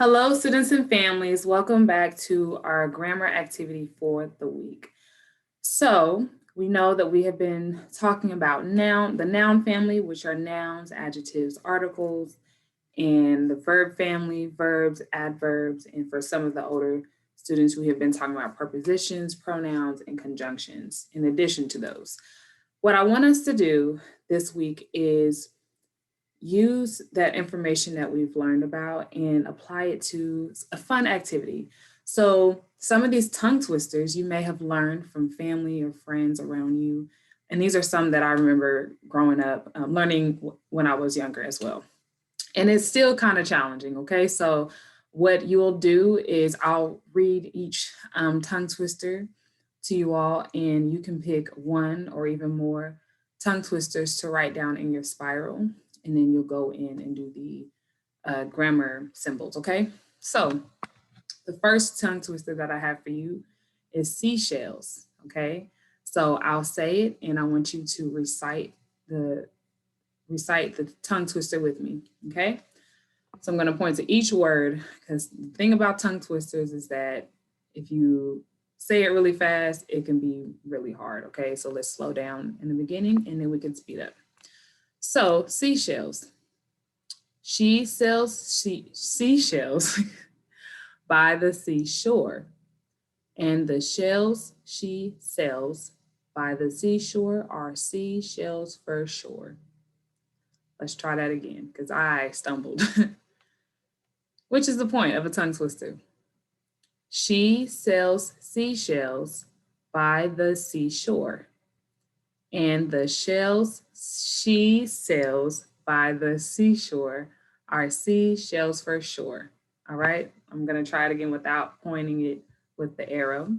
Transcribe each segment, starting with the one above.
Hello, students and families. Welcome back to our grammar activity for the week. So we know that we have been talking about the noun family, which are nouns, adjectives, articles, and the verb family, verbs, adverbs, and for some of the older students, we have been talking about prepositions, pronouns, and conjunctions in addition to those. What I want us to do this week is use that information that we've learned about and apply it to a fun activity. So some of these tongue twisters you may have learned from family or friends around you. And these are some that I remember growing up, learning when I was younger as well. And it's still kind of challenging, okay? So what you'll do is I'll read each tongue twister to you all, and you can pick one or even more tongue twisters to write down in your spiral, and then you'll go in and do the grammar symbols, okay? So the first tongue twister that I have for you is seashells, okay? So I'll say it, and I want you to recite the tongue twister with me, okay? So I'm going to point to each word because the thing about tongue twisters is that if you say it really fast, it can be really hard, okay? So let's slow down in the beginning and then we can speed up. So seashells. She sells seashells by the seashore, and the shells she sells by the seashore are seashells for sure. Let's try that again because I stumbled. Which is the point of a tongue twister? She sells seashells by the seashore, and the shells she sells by the seashore are seashells for sure. All right, I'm going to try it again without pointing it with the arrow.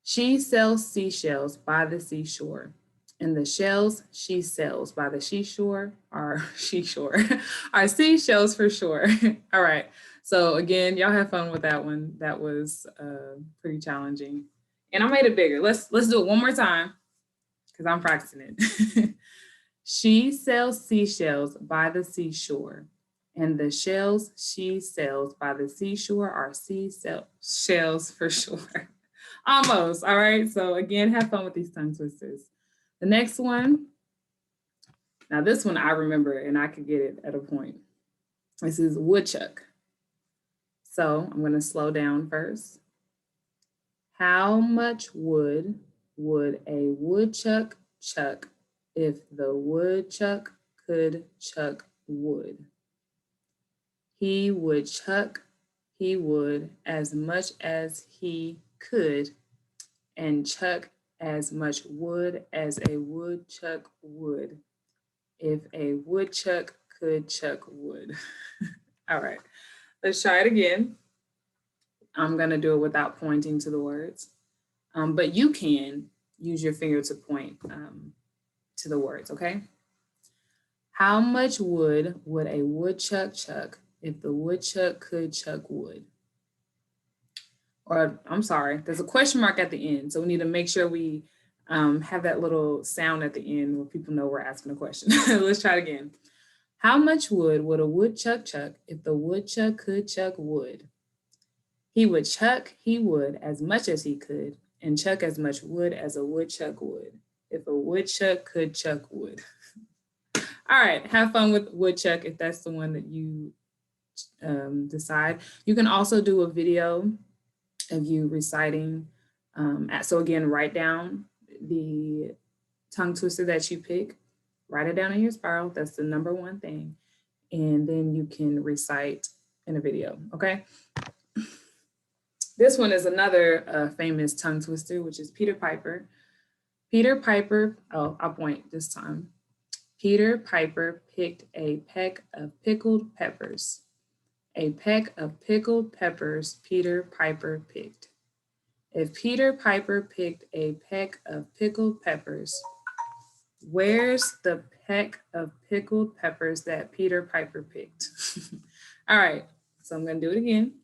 She sells seashells by the seashore, and the shells she sells by the seashore are are seashells for sure. All right. So again, y'all have fun with that one. That was pretty challenging, and I made it bigger. Let's do it one more time because I'm practicing it. She sells seashells by the seashore, and the shells she sells by the seashore are shells for sure. Almost. All right. So again, have fun with these tongue twisters. The next one. Now this one I remember and I could get it at a point. This is woodchuck. So I'm going to slow down first. How much wood would a woodchuck chuck if the woodchuck could chuck wood? He would chuck, he would, as much as he could, and chuck as much wood as a woodchuck would if a woodchuck could chuck wood. All right, let's try it again. I'm going to do it without pointing to the words, but you can use your finger to point to the words, okay? How much wood would a woodchuck chuck if the woodchuck could chuck wood? Or I'm sorry, there's a question mark at the end. So we need to make sure we have that little sound at the end where people know we're asking a question. Let's try it again. How much wood would a woodchuck chuck if the woodchuck could chuck wood? He would chuck, he would, as much as he could, and chuck as much wood as a woodchuck would, if a woodchuck could chuck wood. All right, have fun with woodchuck if that's the one that you decide. You can also do a video of you reciting. So again, write down the tongue twister that you pick, write it down in your spiral. That's the number one thing. And then you can recite in a video, okay? This one is another famous tongue twister, which is Peter Piper. Peter Piper, oh, I'll point this time. Peter Piper picked a peck of pickled peppers. A peck of pickled peppers Peter Piper picked. If Peter Piper picked a peck of pickled peppers, where's the peck of pickled peppers that Peter Piper picked? All right, so I'm going to do it again.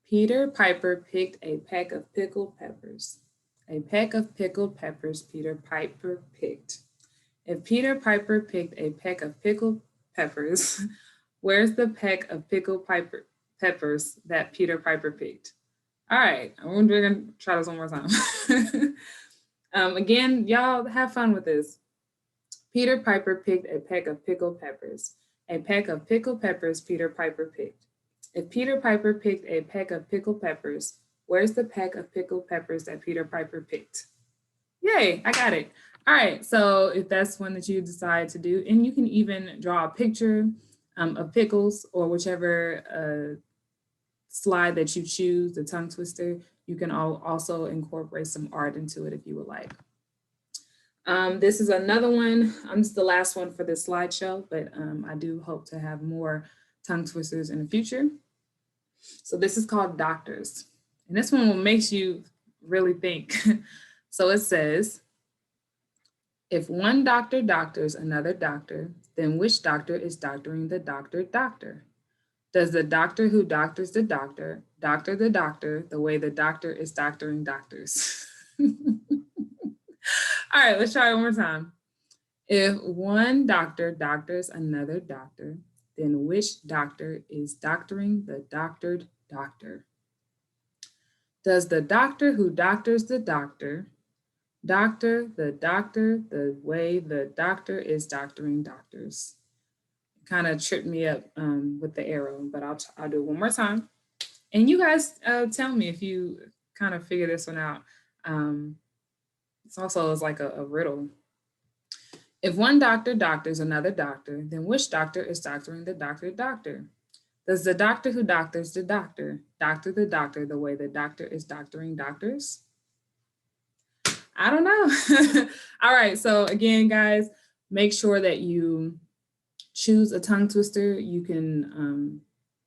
Peter Piper picked a peck of pickled peppers. A peck of pickled peppers Peter Piper picked. If Peter Piper picked a peck of pickled peppers, Where's the peck of pickled peppers that Peter Piper picked? All right, we're gonna try this one more time. Again, y'all have fun with this. Peter Piper picked a peck of pickled peppers. A peck of pickled peppers Peter Piper picked. If Peter Piper picked a peck of pickled peppers, where's the peck of pickled peppers that Peter Piper picked? Yay, I got it. All right, so if that's one that you decide to do, and you can even draw a picture of pickles or whichever slide that you choose, the tongue twister, you can also incorporate some art into it if you would like. This is another one. This is the last one for this slideshow, but I do hope to have more tongue twisters in the future. So this is called Doctors. And this one makes you really think. So it says, if one doctor doctors another doctor, then which doctor is doctoring the doctor? Does the doctor who doctors the doctor the doctor the way the doctor is doctoring doctors? All right, let's try it one more time. If one doctor doctors another doctor, then which doctor is doctoring the doctored doctor? Does the doctor who doctors the doctor the doctor the way the doctor is doctoring doctors? Kind of tripped me up with the arrow, but I'll do it one more time. And you guys tell me if you kind of figure this one out. It's also like a riddle. If one doctor doctors another doctor, then which doctor is doctoring the doctor? Does the doctor who doctors the doctor the doctor the way the doctor is doctoring doctors? I don't know. All right. So again, guys, make sure that you choose a tongue twister. You can,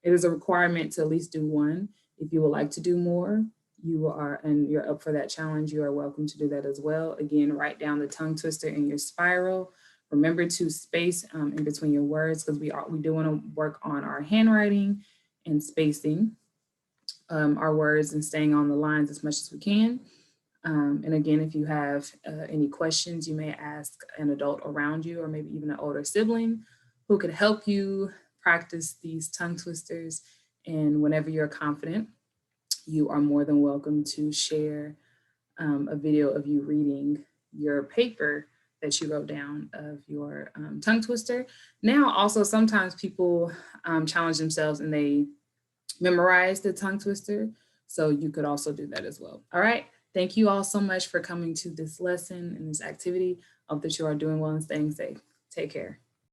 it is a requirement to at least do one. If you would like to do more, you're up for that challenge, you are welcome to do that as well. Again, write down the tongue twister in your spiral. Remember to space in between your words, because we do want to work on our handwriting and spacing our words and staying on the lines as much as we can. And again, if you have any questions, you may ask an adult around you or maybe even an older sibling who could help you practice these tongue twisters. And whenever you're confident, you are more than welcome to share a video of you reading your paper that you wrote down of your tongue twister. Now, also, sometimes people challenge themselves and they memorize the tongue twister. So you could also do that as well. All right. Thank you all so much for coming to this lesson and this activity. Hope that you are doing well and staying safe. Take care.